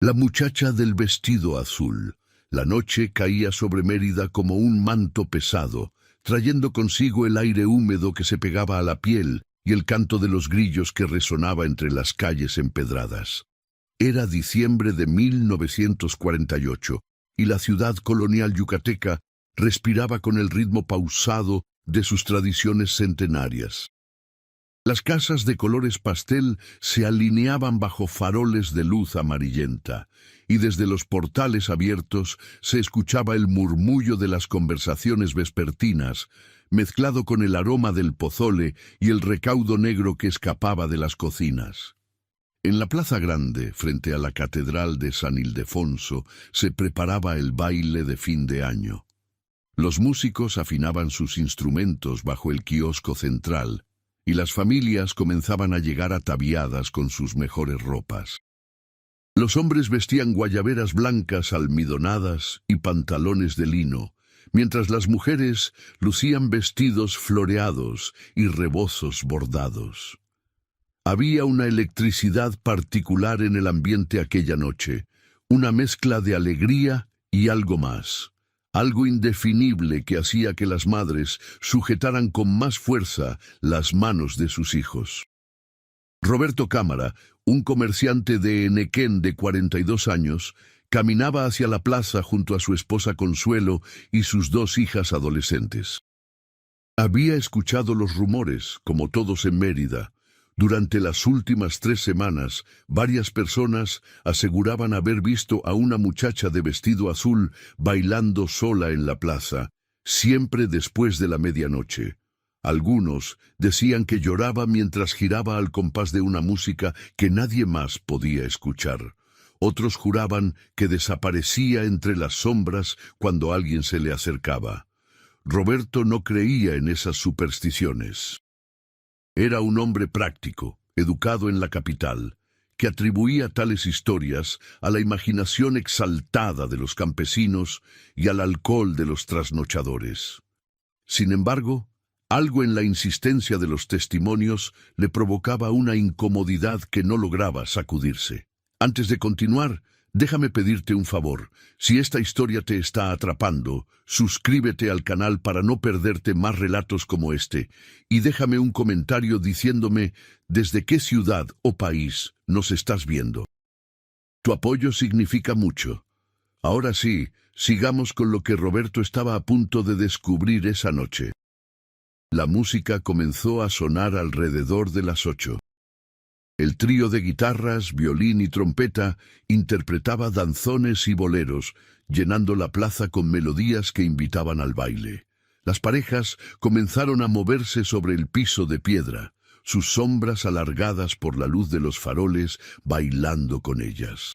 La muchacha del vestido azul. La noche caía sobre Mérida como un manto pesado, trayendo consigo el aire húmedo que se pegaba a la piel y el canto de los grillos que resonaba entre las calles empedradas. Era diciembre de 1948 y la ciudad colonial yucateca respiraba con el ritmo pausado de sus tradiciones centenarias. Las casas de colores pastel se alineaban bajo faroles de luz amarillenta, y desde los portales abiertos se escuchaba el murmullo de las conversaciones vespertinas, mezclado con el aroma del pozole y el recaudo negro que escapaba de las cocinas. En la plaza grande, frente a la catedral de San Ildefonso, se preparaba el baile de fin de año. Los músicos afinaban sus instrumentos bajo el quiosco central, y las familias comenzaban a llegar ataviadas con sus mejores ropas. Los hombres vestían guayaberas blancas almidonadas y pantalones de lino, mientras las mujeres lucían vestidos floreados y rebozos bordados. Había una electricidad particular en el ambiente aquella noche, una mezcla de alegría y algo más. Algo indefinible que hacía que las madres sujetaran con más fuerza las manos de sus hijos. Roberto Cámara, un comerciante de Enequén de 42 años, caminaba hacia la plaza junto a su esposa Consuelo y sus dos hijas adolescentes. Había escuchado los rumores, como todos en Mérida. Durante las últimas 3 semanas, varias personas aseguraban haber visto a una muchacha de vestido azul bailando sola en la plaza, siempre después de la medianoche. Algunos decían que lloraba mientras giraba al compás de una música que nadie más podía escuchar. Otros juraban que desaparecía entre las sombras cuando alguien se le acercaba. Roberto no creía en esas supersticiones. Era un hombre práctico, educado en la capital, que atribuía tales historias a la imaginación exaltada de los campesinos y al alcohol de los trasnochadores. Sin embargo, algo en la insistencia de los testimonios le provocaba una incomodidad que no lograba sacudirse. Antes de continuar, déjame pedirte un favor. Si esta historia te está atrapando, suscríbete al canal para no perderte más relatos como este, y déjame un comentario diciéndome desde qué ciudad o país nos estás viendo. Tu apoyo significa mucho. Ahora sí, sigamos con lo que Roberto estaba a punto de descubrir esa noche. La música comenzó a sonar alrededor de las 8. El trío de guitarras, violín y trompeta interpretaba danzones y boleros, llenando la plaza con melodías que invitaban al baile. Las parejas comenzaron a moverse sobre el piso de piedra, sus sombras alargadas por la luz de los faroles, bailando con ellas.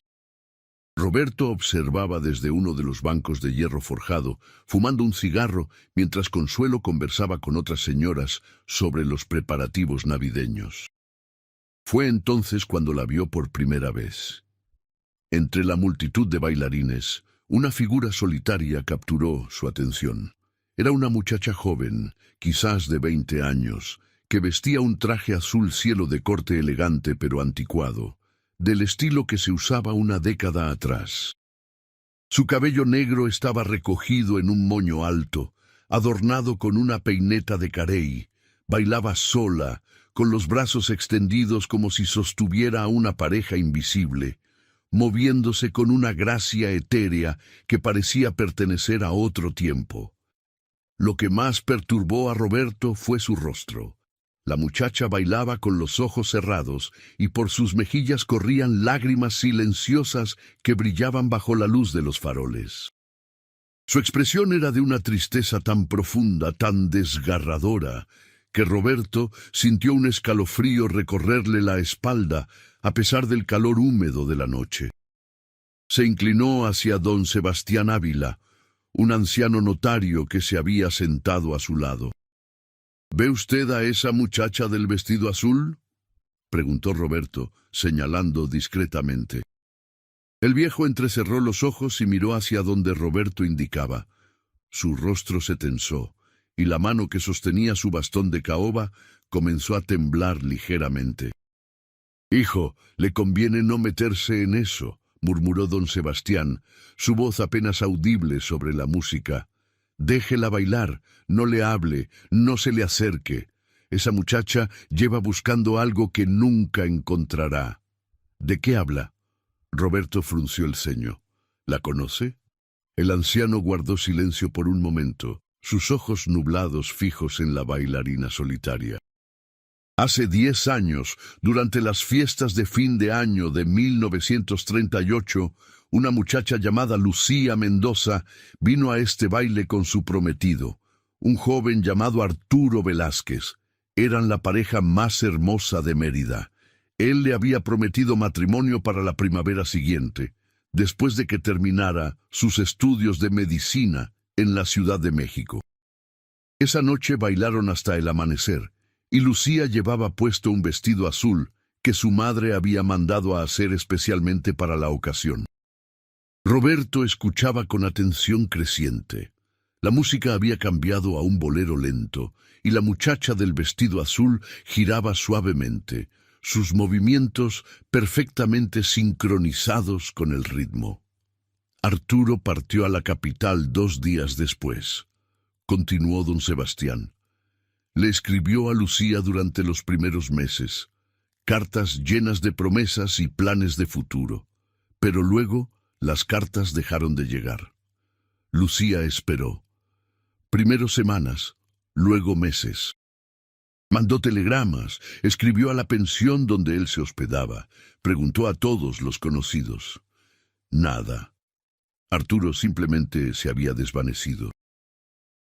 Roberto observaba desde uno de los bancos de hierro forjado, fumando un cigarro, mientras Consuelo conversaba con otras señoras sobre los preparativos navideños. Fue entonces cuando la vio por primera vez. Entre la multitud de bailarines, una figura solitaria capturó su atención. Era una muchacha joven, quizás de 20 años, que vestía un traje azul cielo de corte elegante pero anticuado, del estilo que se usaba una década atrás. Su cabello negro estaba recogido en un moño alto, adornado con una peineta de carey. Bailaba sola, con los brazos extendidos como si sostuviera a una pareja invisible, moviéndose con una gracia etérea que parecía pertenecer a otro tiempo. Lo que más perturbó a Roberto fue su rostro. La muchacha bailaba con los ojos cerrados y por sus mejillas corrían lágrimas silenciosas que brillaban bajo la luz de los faroles. Su expresión era de una tristeza tan profunda, tan desgarradora, que Roberto sintió un escalofrío recorrerle la espalda a pesar del calor húmedo de la noche. Se inclinó hacia don Sebastián Ávila, un anciano notario que se había sentado a su lado. ¿Ve usted a esa muchacha del vestido azul?, preguntó Roberto, señalando discretamente. El viejo entrecerró los ojos y miró hacia donde Roberto indicaba. Su rostro se tensó, y la mano que sostenía su bastón de caoba comenzó a temblar ligeramente. «Hijo, le conviene no meterse en eso», murmuró don Sebastián, su voz apenas audible sobre la música. «Déjela bailar, no le hable, no se le acerque. Esa muchacha lleva buscando algo que nunca encontrará». «¿De qué habla?» Roberto frunció el ceño. «¿La conoce?» El anciano guardó silencio por un momento, sus ojos nublados fijos en la bailarina solitaria. Hace 10 años, durante las fiestas de fin de año de 1938, una muchacha llamada Lucía Mendoza vino a este baile con su prometido, un joven llamado Arturo Velázquez. Eran la pareja más hermosa de Mérida. Él le había prometido matrimonio para la primavera siguiente, después de que terminara sus estudios de medicina en la Ciudad de México. Esa noche bailaron hasta el amanecer, y Lucía llevaba puesto un vestido azul que su madre había mandado a hacer especialmente para la ocasión. Roberto escuchaba con atención creciente. La música había cambiado a un bolero lento, y la muchacha del vestido azul giraba suavemente, sus movimientos perfectamente sincronizados con el ritmo. Arturo partió a la capital 2 días después. Continuó don Sebastián. Le escribió a Lucía durante los primeros meses, cartas llenas de promesas y planes de futuro, pero luego las cartas dejaron de llegar. Lucía esperó. Primero semanas, luego meses. Mandó telegramas, escribió a la pensión donde él se hospedaba, preguntó a todos los conocidos. Nada. Arturo simplemente se había desvanecido.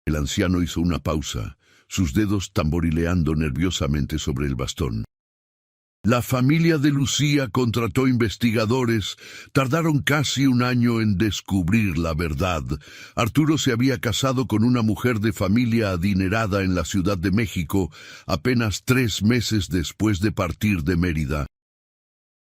El anciano hizo una pausa, sus dedos tamborileando nerviosamente sobre el bastón. La familia de Lucía contrató investigadores. Tardaron casi 1 año en descubrir la verdad. Arturo se había casado con una mujer de familia adinerada en la Ciudad de México apenas 3 meses después de partir de Mérida.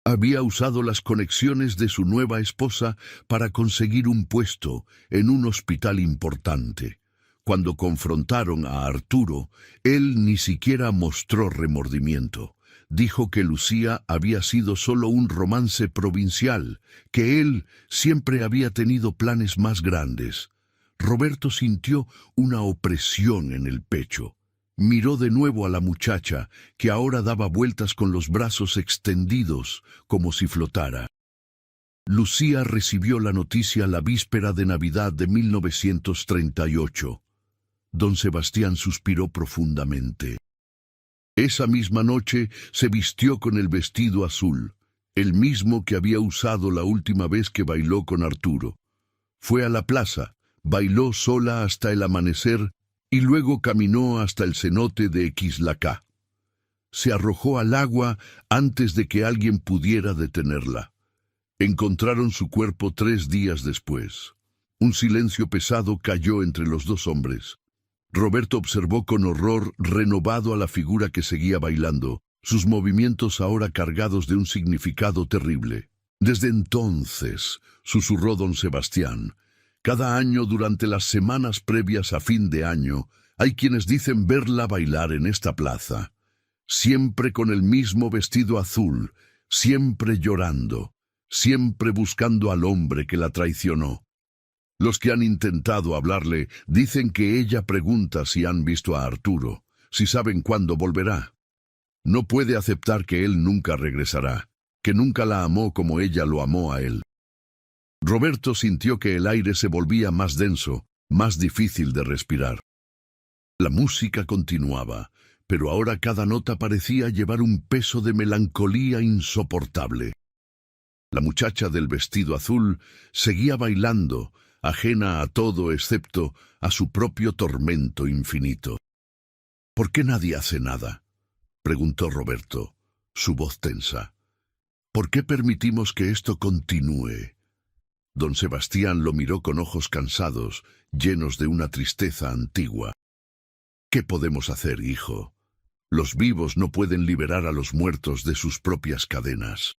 Había usado las conexiones de su nueva esposa para conseguir un puesto en un hospital importante. Cuando confrontaron a Arturo, él ni siquiera mostró remordimiento. Dijo que Lucía había sido solo un romance provincial, que él siempre había tenido planes más grandes. Roberto sintió una opresión en el pecho. Miró de nuevo a la muchacha, que ahora daba vueltas con los brazos extendidos, como si flotara. Lucía recibió la noticia la víspera de Navidad de 1938. Don Sebastián suspiró profundamente. Esa misma noche se vistió con el vestido azul, el mismo que había usado la última vez que bailó con Arturo. Fue a la plaza, bailó sola hasta el amanecer y luego caminó hasta el cenote de Xlacá. Se arrojó al agua antes de que alguien pudiera detenerla. Encontraron su cuerpo 3 días después. Un silencio pesado cayó entre los 2 hombres. Roberto observó con horror renovado a la figura que seguía bailando, sus movimientos ahora cargados de un significado terrible. Desde entonces, susurró don Sebastián, cada año durante las semanas previas a fin de año, hay quienes dicen verla bailar en esta plaza, siempre con el mismo vestido azul, siempre llorando, siempre buscando al hombre que la traicionó. Los que han intentado hablarle dicen que ella pregunta si han visto a Arturo, si saben cuándo volverá. No puede aceptar que él nunca regresará, que nunca la amó como ella lo amó a él. Roberto sintió que el aire se volvía más denso, más difícil de respirar. La música continuaba, pero ahora cada nota parecía llevar un peso de melancolía insoportable. La muchacha del vestido azul seguía bailando, ajena a todo excepto a su propio tormento infinito. ¿Por qué nadie hace nada?, preguntó Roberto, su voz tensa. ¿Por qué permitimos que esto continúe? Don Sebastián lo miró con ojos cansados, llenos de una tristeza antigua. ¿Qué podemos hacer, hijo? Los vivos no pueden liberar a los muertos de sus propias cadenas.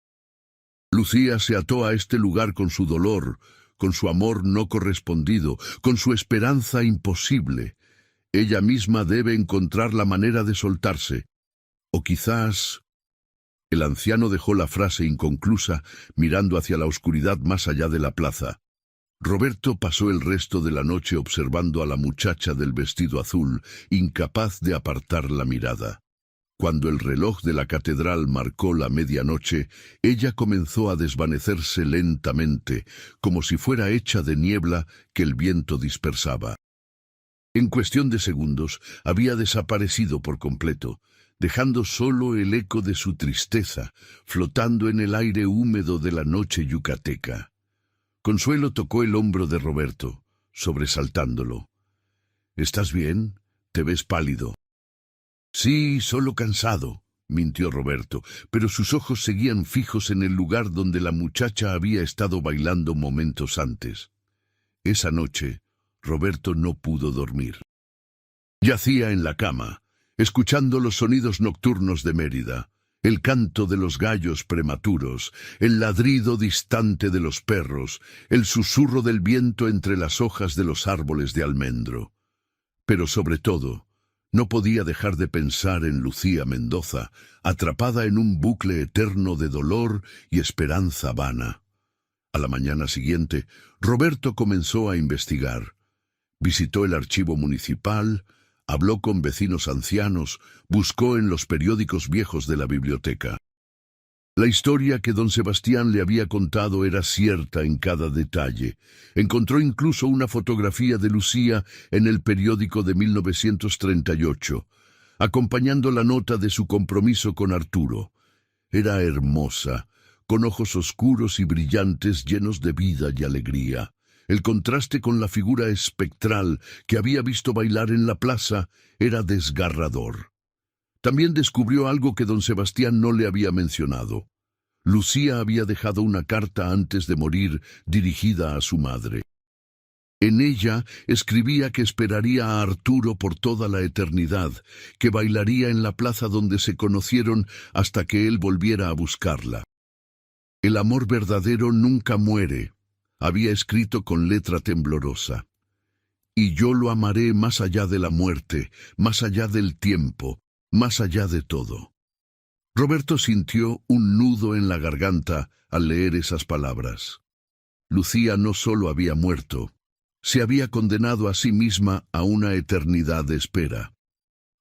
Lucía se ató a este lugar con su dolor, con su amor no correspondido, con su esperanza imposible. Ella misma debe encontrar la manera de soltarse. O quizás El anciano dejó la frase inconclusa, mirando hacia la oscuridad más allá de la plaza. Roberto pasó el resto de la noche observando a la muchacha del vestido azul, incapaz de apartar la mirada. Cuando el reloj de la catedral marcó la medianoche, ella comenzó a desvanecerse lentamente, como si fuera hecha de niebla que el viento dispersaba. En cuestión de segundos, había desaparecido por completo, dejando solo el eco de su tristeza, flotando en el aire húmedo de la noche yucateca. Consuelo tocó el hombro de Roberto, sobresaltándolo. —¿Estás bien? Te ves pálido. —Sí, solo cansado —mintió Roberto, pero sus ojos seguían fijos en el lugar donde la muchacha había estado bailando momentos antes. Esa noche, Roberto no pudo dormir. Yacía en la cama, escuchando los sonidos nocturnos de Mérida, el canto de los gallos prematuros, el ladrido distante de los perros, el susurro del viento entre las hojas de los árboles de almendro. Pero sobre todo, no podía dejar de pensar en Lucía Mendoza, atrapada en un bucle eterno de dolor y esperanza vana. A la mañana siguiente, Roberto comenzó a investigar. Visitó el archivo municipal, habló con vecinos ancianos, buscó en los periódicos viejos de la biblioteca. La historia que don Sebastián le había contado era cierta en cada detalle. Encontró incluso una fotografía de Lucía en el periódico de 1938, acompañando la nota de su compromiso con Arturo. Era hermosa, con ojos oscuros y brillantes llenos de vida y alegría. El contraste con la figura espectral que había visto bailar en la plaza era desgarrador. También descubrió algo que don Sebastián no le había mencionado. Lucía había dejado una carta antes de morir dirigida a su madre. En ella escribía que esperaría a Arturo por toda la eternidad, que bailaría en la plaza donde se conocieron hasta que él volviera a buscarla. El amor verdadero nunca muere, había escrito con letra temblorosa. Y yo lo amaré más allá de la muerte, más allá del tiempo, más allá de todo. Roberto sintió un nudo en la garganta al leer esas palabras. Lucía no solo había muerto, se había condenado a sí misma a una eternidad de espera.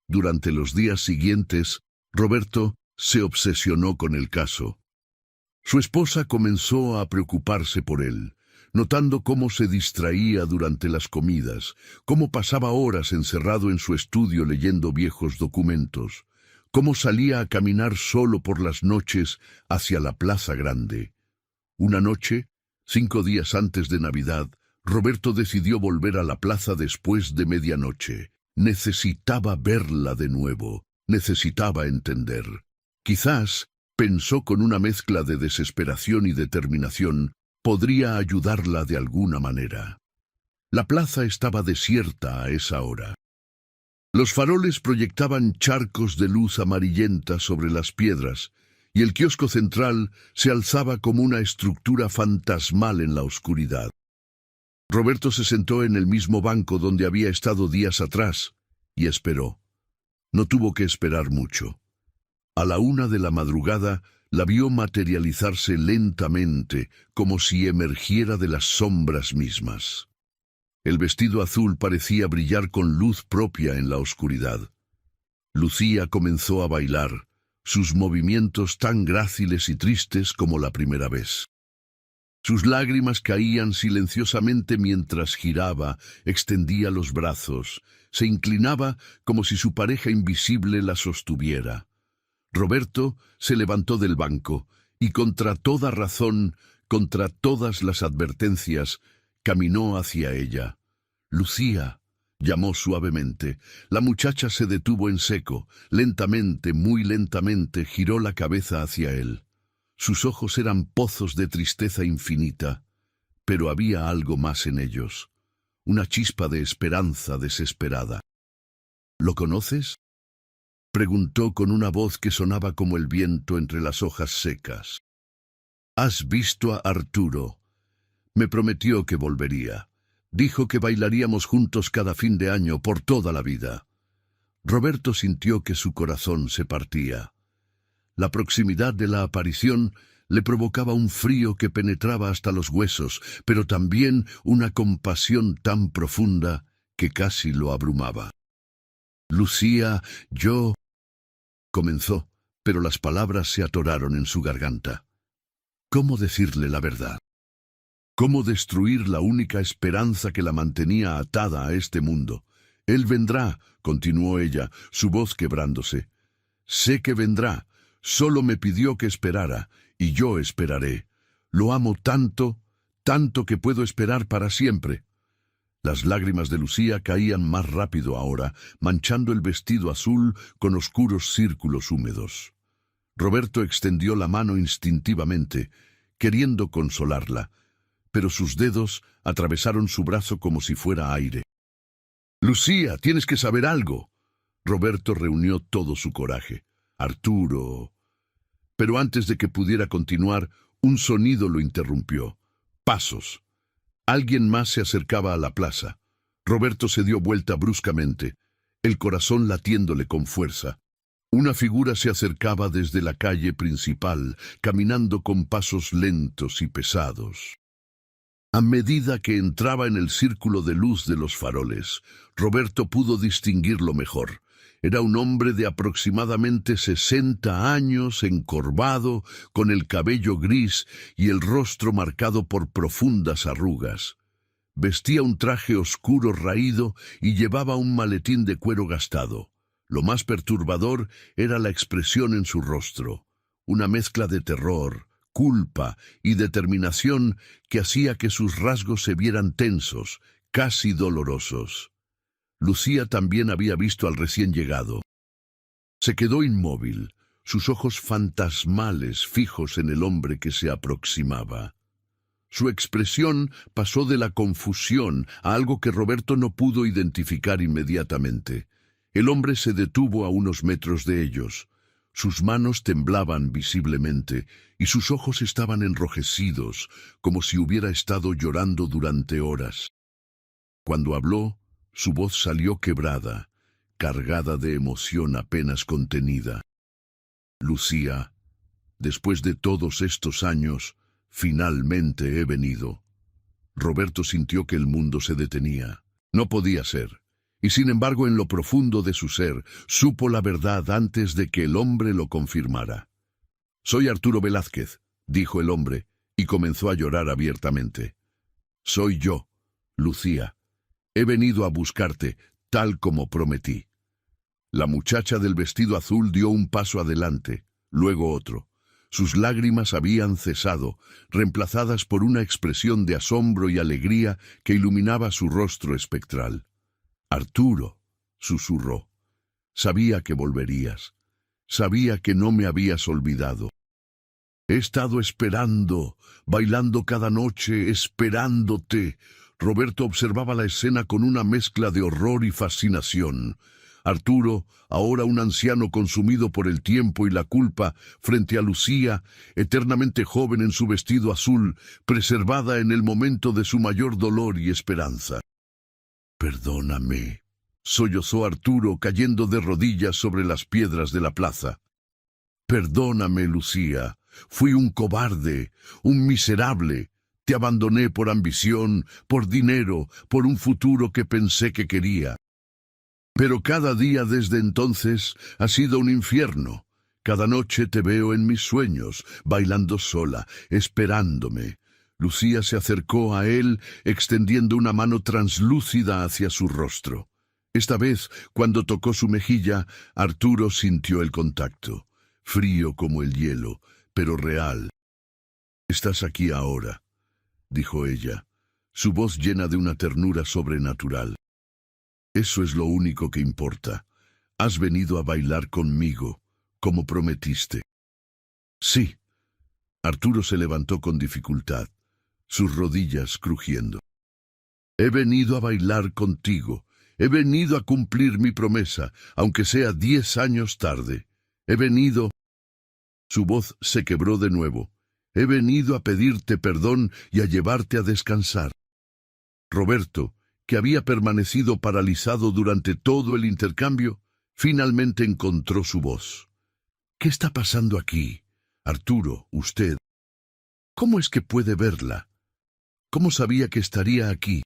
Durante los días siguientes, Roberto se obsesionó con el caso. Su esposa comenzó a preocuparse por él, notando cómo se distraía durante las comidas, cómo pasaba horas encerrado en su estudio leyendo viejos documentos, cómo salía a caminar solo por las noches hacia la Plaza Grande. Una noche, 5 días antes de Navidad, Roberto decidió volver a la plaza después de medianoche. Necesitaba verla de nuevo, necesitaba entender. Quizás, pensó con una mezcla de desesperación y determinación, podría ayudarla de alguna manera. La plaza estaba desierta a esa hora. Los faroles proyectaban charcos de luz amarillenta sobre las piedras, y el kiosco central se alzaba como una estructura fantasmal en la oscuridad. Roberto se sentó en el mismo banco donde había estado días atrás, y esperó. No tuvo que esperar mucho. A la 1 de la madrugada, la vio materializarse lentamente, como si emergiera de las sombras mismas. El vestido azul parecía brillar con luz propia en la oscuridad. Lucía comenzó a bailar, sus movimientos tan gráciles y tristes como la primera vez. Sus lágrimas caían silenciosamente mientras giraba, extendía los brazos, se inclinaba como si su pareja invisible la sostuviera. Roberto se levantó del banco y contra toda razón, contra todas las advertencias, caminó hacia ella. «Lucía», llamó suavemente. La muchacha se detuvo en seco. Lentamente, muy lentamente, giró la cabeza hacia él. Sus ojos eran pozos de tristeza infinita, pero había algo más en ellos. Una chispa de esperanza desesperada. «¿Lo conoces?», preguntó con una voz que sonaba como el viento entre las hojas secas. «¿Has visto a Arturo? Me prometió que volvería. Dijo que bailaríamos juntos cada fin de año por toda la vida». Roberto sintió que su corazón se partía. La proximidad de la aparición le provocaba un frío que penetraba hasta los huesos, pero también una compasión tan profunda que casi lo abrumaba. «Lucía, yo...» comenzó, pero las palabras se atoraron en su garganta. ¿Cómo decirle la verdad? ¿Cómo destruir la única esperanza que la mantenía atada a este mundo? «Él vendrá», continuó ella, su voz quebrándose. «Sé que vendrá. Solo me pidió que esperara, y yo esperaré. Lo amo tanto, tanto que puedo esperar para siempre». Las lágrimas de Lucía caían más rápido ahora, manchando el vestido azul con oscuros círculos húmedos. Roberto extendió la mano instintivamente, queriendo consolarla, pero sus dedos atravesaron su brazo como si fuera aire. «Lucía, tienes que saber algo». Roberto reunió todo su coraje. «Arturo...» Pero antes de que pudiera continuar, un sonido lo interrumpió. Pasos. Alguien más se acercaba a la plaza. Roberto se dio vuelta bruscamente, el corazón latiéndole con fuerza. Una figura se acercaba desde la calle principal, caminando con pasos lentos y pesados. A medida que entraba en el círculo de luz de los faroles, Roberto pudo distinguirlo mejor. Era un hombre de aproximadamente 60 años, encorvado, con el cabello gris y el rostro marcado por profundas arrugas. Vestía un traje oscuro raído y llevaba un maletín de cuero gastado. Lo más perturbador era la expresión en su rostro, una mezcla de terror, culpa y determinación que hacía que sus rasgos se vieran tensos, casi dolorosos. Lucía también había visto al recién llegado. Se quedó inmóvil, sus ojos fantasmales fijos en el hombre que se aproximaba. Su expresión pasó de la confusión a algo que Roberto no pudo identificar inmediatamente. El hombre se detuvo a unos metros de ellos. Sus manos temblaban visiblemente y sus ojos estaban enrojecidos, como si hubiera estado llorando durante horas. Cuando habló, su voz salió quebrada, cargada de emoción apenas contenida. «Lucía, después de todos estos años, finalmente he venido». Roberto sintió que el mundo se detenía. No podía ser. Y sin embargo, en lo profundo de su ser, supo la verdad antes de que el hombre lo confirmara. «Soy Arturo Velázquez», dijo el hombre, y comenzó a llorar abiertamente. «Soy yo, Lucía. He venido a buscarte, tal como prometí». La muchacha del vestido azul dio un paso adelante, luego otro. Sus lágrimas habían cesado, reemplazadas por una expresión de asombro y alegría que iluminaba su rostro espectral. «Arturo», susurró, «sabía que volverías. Sabía que no me habías olvidado. He estado esperando, bailando cada noche, esperándote». Roberto observaba la escena con una mezcla de horror y fascinación. Arturo, ahora un anciano consumido por el tiempo y la culpa, frente a Lucía, eternamente joven en su vestido azul, preservada en el momento de su mayor dolor y esperanza. «Perdóname», sollozó Arturo, cayendo de rodillas sobre las piedras de la plaza. «Perdóname, Lucía. Fui un cobarde, un miserable. Te abandoné por ambición, por dinero, por un futuro que pensé que quería. Pero cada día desde entonces ha sido un infierno. Cada noche te veo en mis sueños, bailando sola, esperándome». Lucía se acercó a él, extendiendo una mano translúcida hacia su rostro. Esta vez, cuando tocó su mejilla, Arturo sintió el contacto, frío como el hielo, pero real. «Estás aquí ahora», dijo ella, su voz llena de una ternura sobrenatural. «Eso es lo único que importa. Has venido a bailar conmigo, como prometiste». «Sí». Arturo se levantó con dificultad, sus rodillas crujiendo. «He venido a bailar contigo. He venido a cumplir mi promesa, aunque sea 10 años tarde. He venido...» Su voz se quebró de nuevo. «He venido a pedirte perdón y a llevarte a descansar». Roberto, que había permanecido paralizado durante todo el intercambio, finalmente encontró su voz. ¿Qué está pasando aquí? Arturo, usted. ¿Cómo es que puede verla? ¿Cómo sabía que estaría aquí?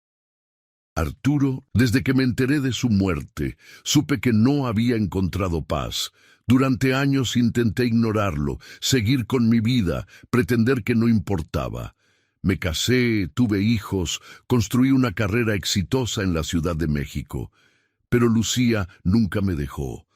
Arturo, desde que me enteré de su muerte, supe que no había encontrado paz. Durante años intenté ignorarlo, seguir con mi vida, pretender que no importaba. Me casé, tuve hijos, construí una carrera exitosa en la Ciudad de México. Pero Lucía nunca me dejó.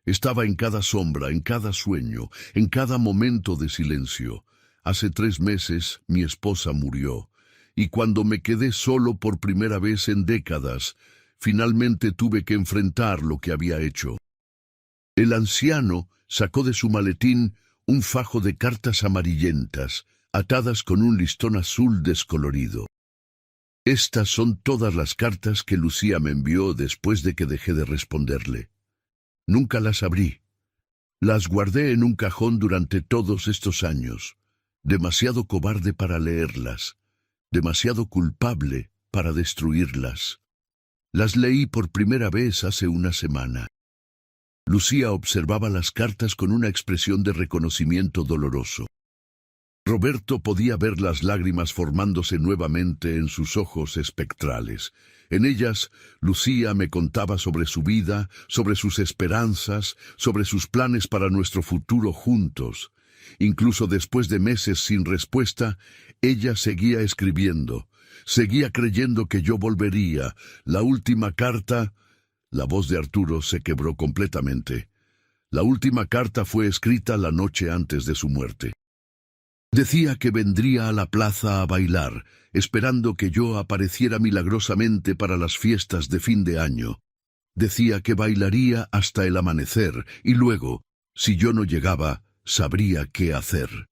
Estaba en cada sombra, en cada sueño, en cada momento de silencio. Hace 3 meses mi esposa murió. Y cuando me quedé solo por primera vez en décadas, finalmente tuve que enfrentar lo que había hecho. El anciano sacó de su maletín un fajo de cartas amarillentas, atadas con un listón azul descolorido. Estas son todas las cartas que Lucía me envió después de que dejé de responderle. Nunca las abrí. Las guardé en un cajón durante todos estos años, demasiado cobarde para leerlas, demasiado culpable para destruirlas. Las leí por primera vez hace una semana. Lucía observaba las cartas con una expresión de reconocimiento doloroso. Roberto podía ver las lágrimas formándose nuevamente en sus ojos espectrales. En ellas, Lucía me contaba sobre su vida, sobre sus esperanzas, sobre sus planes para nuestro futuro juntos. Incluso después de meses sin respuesta, ella seguía escribiendo. Seguía creyendo que yo volvería. La última carta... La voz de Arturo se quebró completamente. La última carta fue escrita la noche antes de su muerte. Decía que vendría a la plaza a bailar, esperando que yo apareciera milagrosamente para las fiestas de fin de año. Decía que bailaría hasta el amanecer, y luego, si yo no llegaba, sabría qué hacer.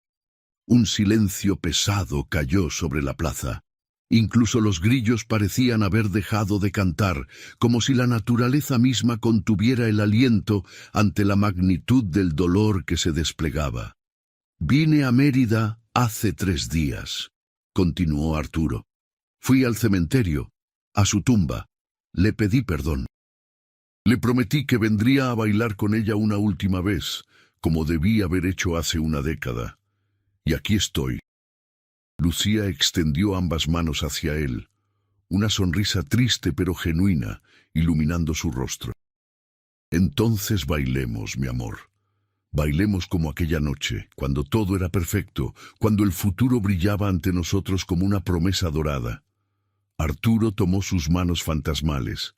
Un silencio pesado cayó sobre la plaza. Incluso los grillos parecían haber dejado de cantar, como si la naturaleza misma contuviera el aliento ante la magnitud del dolor que se desplegaba. «Vine a Mérida hace 3 días», continuó Arturo. «Fui al cementerio, a su tumba. Le pedí perdón. Le prometí que vendría a bailar con ella una última vez, como debí haber hecho hace una década. Y aquí estoy». Lucía extendió ambas manos hacia él, una sonrisa triste pero genuina, iluminando su rostro. «Entonces bailemos, mi amor. Bailemos como aquella noche, cuando todo era perfecto, cuando el futuro brillaba ante nosotros como una promesa dorada». Arturo tomó sus manos fantasmales.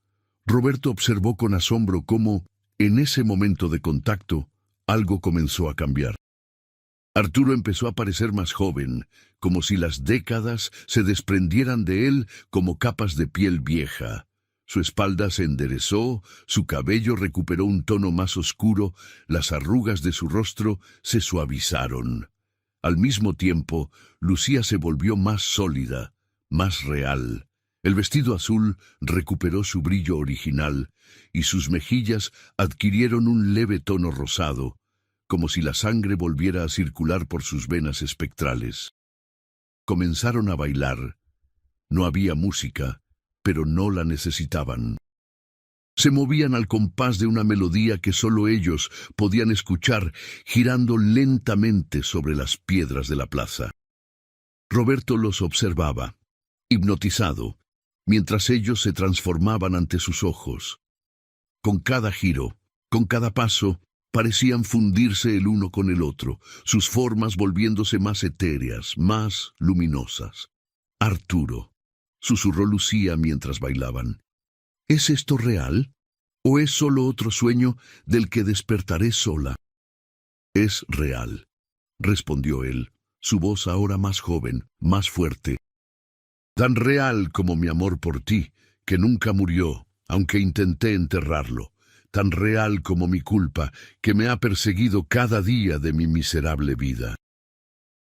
Roberto observó con asombro cómo, en ese momento de contacto, algo comenzó a cambiar. Arturo empezó a parecer más joven, como si las décadas se desprendieran de él como capas de piel vieja. Su espalda se enderezó, su cabello recuperó un tono más oscuro, las arrugas de su rostro se suavizaron. Al mismo tiempo, Lucía se volvió más sólida, más real. El vestido azul recuperó su brillo original y sus mejillas adquirieron un leve tono rosado, como si la sangre volviera a circular por sus venas espectrales. Comenzaron a bailar. No había música, pero no la necesitaban. Se movían al compás de una melodía que solo ellos podían escuchar, girando lentamente sobre las piedras de la plaza. Roberto los observaba, hipnotizado, mientras ellos se transformaban ante sus ojos. Con cada giro, con cada paso, parecían fundirse el uno con el otro, sus formas volviéndose más etéreas, más luminosas. «Arturo», susurró Lucía mientras bailaban, «¿es esto real? ¿O es solo otro sueño del que despertaré sola?» «Es real», respondió él, su voz ahora más joven, más fuerte. «Tan real como mi amor por ti, que nunca murió, aunque intenté enterrarlo. Tan real como mi culpa, que me ha perseguido cada día de mi miserable vida».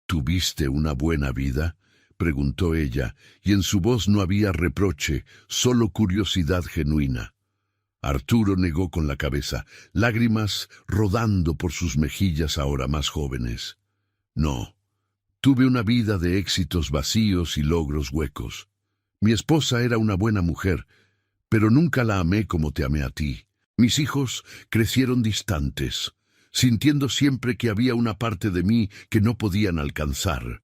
«¿Tuviste una buena vida?», preguntó ella, y en su voz no había reproche, solo curiosidad genuina. Arturo negó con la cabeza, lágrimas rodando por sus mejillas ahora más jóvenes. «No, tuve una vida de éxitos vacíos y logros huecos. Mi esposa era una buena mujer, pero nunca la amé como te amé a ti. Mis hijos crecieron distantes. sintiendo siempre que había una parte de mí que no podían alcanzar.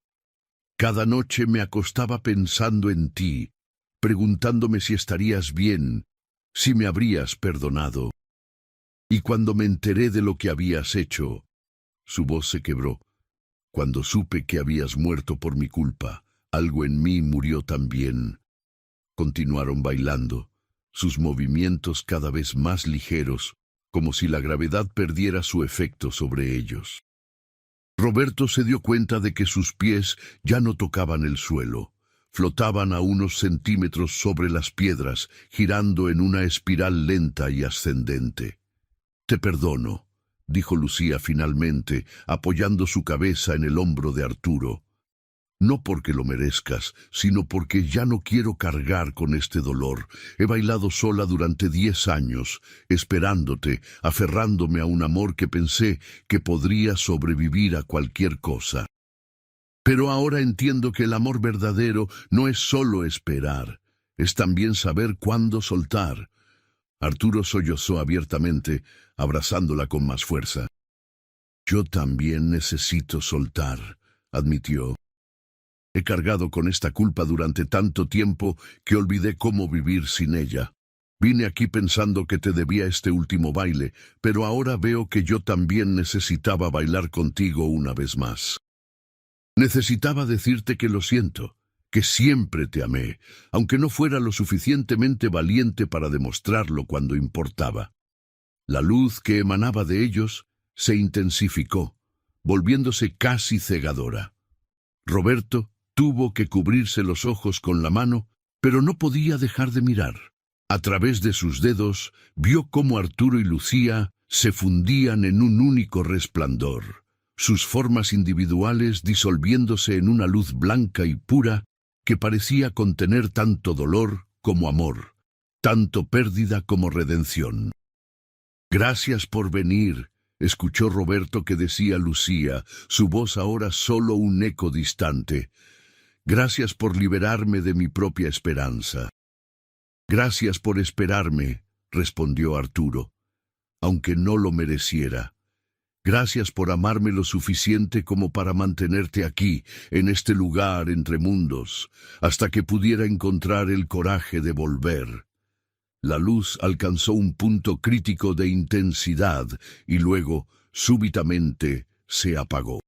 Cada noche me acostaba pensando en ti, preguntándome si estarías bien, si me habrías perdonado. Y cuando me enteré de lo que habías hecho, su voz se quebró. Cuando supe que habías muerto por mi culpa, algo en mí murió también. Continuaron bailando, sus movimientos cada vez más ligeros, como si la gravedad perdiera su efecto sobre ellos. Roberto se dio cuenta de que sus pies ya no tocaban el suelo. Flotaban a unos centímetros sobre las piedras, girando en una espiral lenta y ascendente. «Te perdono», dijo Lucía finalmente, apoyando su cabeza en el hombro de Arturo. «No porque lo merezcas, sino porque ya no quiero cargar con este dolor. He bailado sola durante 10 años, esperándote, aferrándome a un amor que pensé que podría sobrevivir a cualquier cosa. Pero ahora entiendo que el amor verdadero no es solo esperar, es también saber cuándo soltar». Arturo sollozó abiertamente, abrazándola con más fuerza. «Yo también necesito soltar», admitió. «He cargado con esta culpa durante tanto tiempo que olvidé cómo vivir sin ella. Vine aquí pensando que te debía este último baile, pero ahora veo que yo también necesitaba bailar contigo una vez más. Necesitaba decirte que lo siento, que siempre te amé, aunque no fuera lo suficientemente valiente para demostrarlo cuando importaba». La luz que emanaba de ellos se intensificó, volviéndose casi cegadora. Roberto tuvo que cubrirse los ojos con la mano, pero no podía dejar de mirar. A través de sus dedos vio cómo Arturo y Lucía se fundían en un único resplandor, sus formas individuales disolviéndose en una luz blanca y pura que parecía contener tanto dolor como amor, tanto pérdida como redención. «Gracias por venir», escuchó Roberto que decía Lucía, su voz ahora solo un eco distante. «Gracias por liberarme de mi propia esperanza». «Gracias por esperarme», respondió Arturo, «aunque no lo mereciera. Gracias por amarme lo suficiente como para mantenerte aquí, en este lugar entre mundos, hasta que pudiera encontrar el coraje de volver». La luz alcanzó un punto crítico de intensidad y luego, súbitamente, se apagó.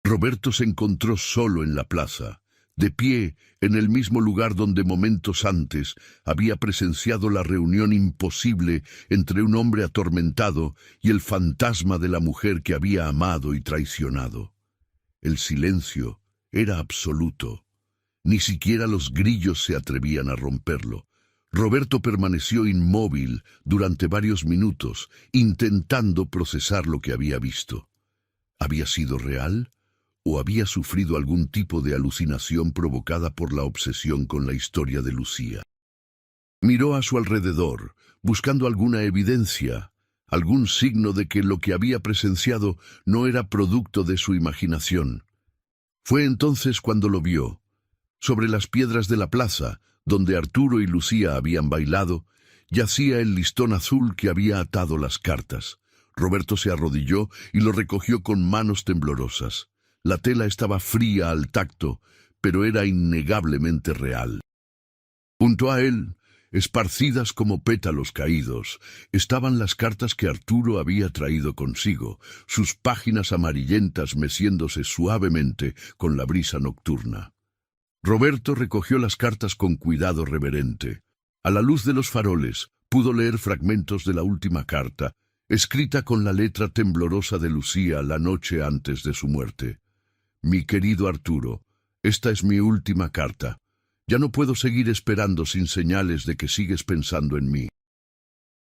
Roberto se encontró solo en la plaza, de pie en el mismo lugar donde momentos antes había presenciado la reunión imposible entre un hombre atormentado y el fantasma de la mujer que había amado y traicionado. El silencio era absoluto. Ni siquiera los grillos se atrevían a romperlo. Roberto permaneció inmóvil durante varios minutos, intentando procesar lo que había visto. ¿Había sido real? ¿O había sufrido algún tipo de alucinación provocada por la obsesión con la historia de Lucía? Miró a su alrededor, buscando alguna evidencia, algún signo de que lo que había presenciado no era producto de su imaginación. Fue entonces cuando lo vio. Sobre las piedras de la plaza, donde Arturo y Lucía habían bailado, yacía el listón azul que había atado las cartas. Roberto se arrodilló y lo recogió con manos temblorosas. La tela estaba fría al tacto, pero era innegablemente real. Junto a él, esparcidas como pétalos caídos, estaban las cartas que Arturo había traído consigo, sus páginas amarillentas meciéndose suavemente con la brisa nocturna. Roberto recogió las cartas con cuidado reverente. A la luz de los faroles, pudo leer fragmentos de la última carta, escrita con la letra temblorosa de Lucía la noche antes de su muerte. «Mi querido Arturo, esta es mi última carta. Ya no puedo seguir esperando sin señales de que sigues pensando en mí.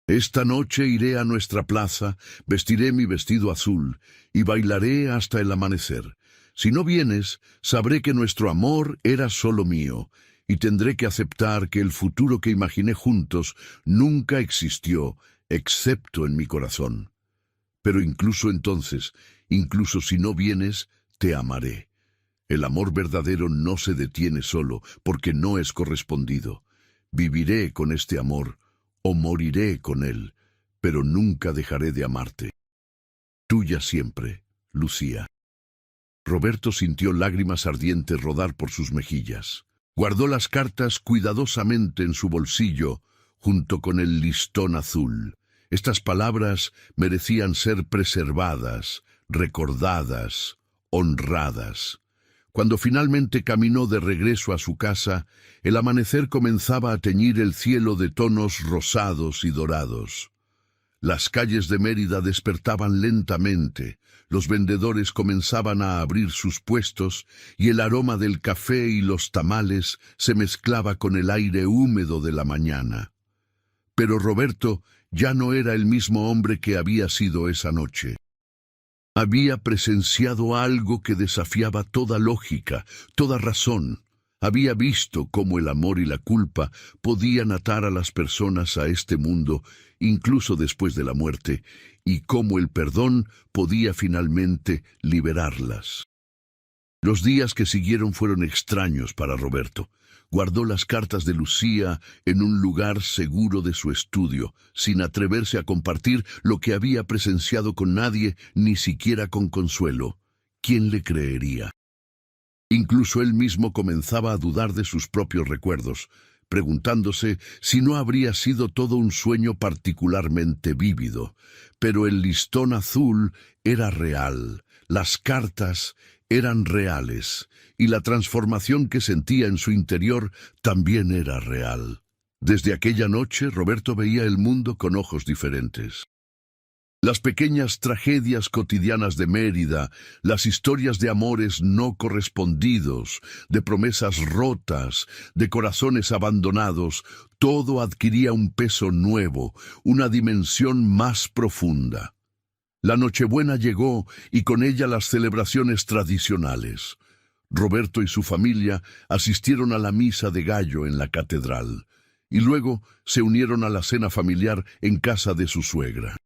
Esta noche iré a nuestra plaza, vestiré mi vestido azul y bailaré hasta el amanecer. Si no vienes, sabré que nuestro amor era solo mío, y tendré que aceptar que el futuro que imaginé juntos nunca existió, excepto en mi corazón. Pero incluso entonces, incluso si no vienes, te amaré. El amor verdadero no se detiene solo porque no es correspondido. Viviré con este amor, o moriré con él, pero nunca dejaré de amarte». Tuya siempre, Lucía. Roberto sintió lágrimas ardientes rodar por sus mejillas. Guardó las cartas cuidadosamente en su bolsillo, junto con el listón azul. Estas palabras merecían ser preservadas, recordadas, honradas. Cuando finalmente caminó de regreso a su casa, el amanecer comenzaba a teñir el cielo de tonos rosados y dorados. Las calles de Mérida despertaban lentamente, los vendedores comenzaban a abrir sus puestos y el aroma del café y los tamales se mezclaba con el aire húmedo de la mañana. Pero Roberto ya no era el mismo hombre que había sido esa noche. Había presenciado algo que desafiaba toda lógica, toda razón. Había visto cómo el amor y la culpa podían atar a las personas a este mundo, incluso después de la muerte, y cómo el perdón podía finalmente liberarlas. Los días que siguieron fueron extraños para Roberto. Guardó las cartas de Lucía en un lugar seguro de su estudio, sin atreverse a compartir lo que había presenciado con nadie, ni siquiera con Consuelo. ¿Quién le creería? Incluso él mismo comenzaba a dudar de sus propios recuerdos, preguntándose si no habría sido todo un sueño particularmente vívido. Pero el listón azul era real, las cartas eran reales, y la transformación que sentía en su interior también era real. Desde aquella noche, Roberto veía el mundo con ojos diferentes. Las pequeñas tragedias cotidianas de Mérida, las historias de amores no correspondidos, de promesas rotas, de corazones abandonados, todo adquiría un peso nuevo, una dimensión más profunda. La Nochebuena llegó y con ella las celebraciones tradicionales. Roberto y su familia asistieron a la misa de gallo en la catedral y luego se unieron a la cena familiar en casa de su suegra.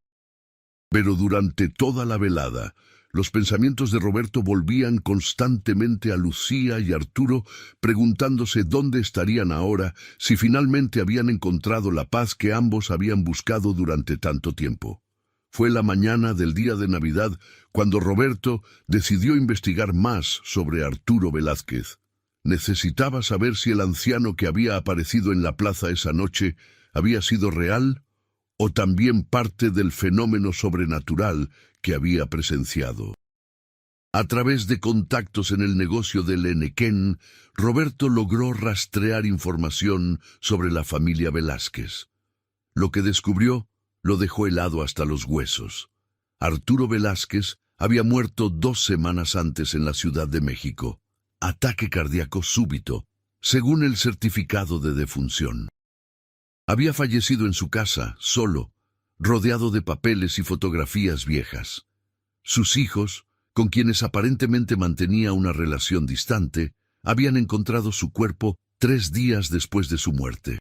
Pero durante toda la velada, los pensamientos de Roberto volvían constantemente a Lucía y Arturo, preguntándose dónde estarían ahora si finalmente habían encontrado la paz que ambos habían buscado durante tanto tiempo. Fue la mañana del día de Navidad cuando Roberto decidió investigar más sobre Arturo Velázquez. Necesitaba saber si el anciano que había aparecido en la plaza esa noche había sido real o también parte del fenómeno sobrenatural que había presenciado. A través de contactos en el negocio del Enequén, Roberto logró rastrear información sobre la familia Velázquez. Lo que descubrió lo dejó helado hasta los huesos. Arturo Velázquez había muerto 2 semanas antes en la Ciudad de México. Ataque cardíaco súbito, según el certificado de defunción. Había fallecido en su casa, solo, rodeado de papeles y fotografías viejas. Sus hijos, con quienes aparentemente mantenía una relación distante, habían encontrado su cuerpo 3 días después de su muerte.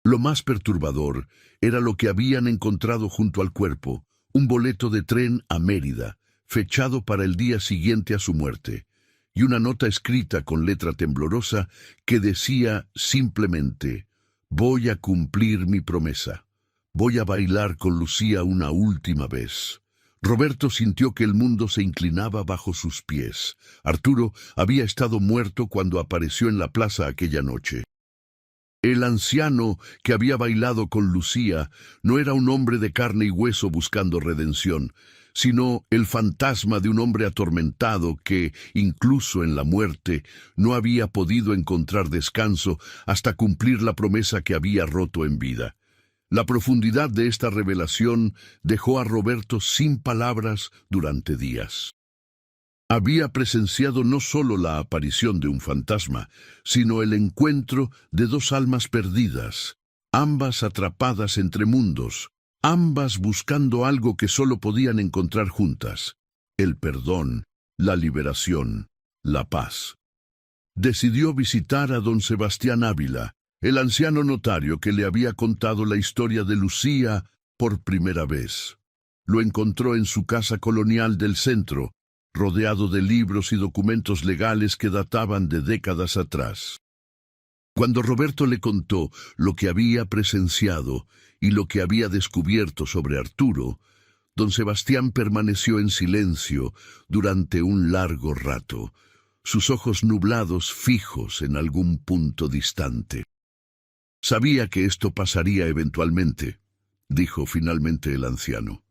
Lo más perturbador era lo que habían encontrado junto al cuerpo, un boleto de tren a Mérida, fechado para el día siguiente a su muerte, y una nota escrita con letra temblorosa que decía simplemente: «Voy a cumplir mi promesa. Voy a bailar con Lucía una última vez». Roberto sintió que el mundo se inclinaba bajo sus pies. Arturo había estado muerto cuando apareció en la plaza aquella noche. El anciano que había bailado con Lucía no era un hombre de carne y hueso buscando redención, sino el fantasma de un hombre atormentado que, incluso en la muerte, no había podido encontrar descanso hasta cumplir la promesa que había roto en vida. La profundidad de esta revelación dejó a Roberto sin palabras durante días. Había presenciado no solo la aparición de un fantasma, sino el encuentro de 2 almas perdidas, ambas atrapadas entre mundos, ambas buscando algo que solo podían encontrar juntas: el perdón, la liberación, la paz. Decidió visitar a don Sebastián Ávila, el anciano notario que le había contado la historia de Lucía por primera vez. Lo encontró en su casa colonial del centro, rodeado de libros y documentos legales que databan de décadas atrás. Cuando Roberto le contó lo que había presenciado y lo que había descubierto sobre Arturo, Don Sebastián permaneció en silencio durante un largo rato, sus ojos nublados fijos en algún punto distante. Sabía que esto pasaría eventualmente, dijo finalmente el anciano.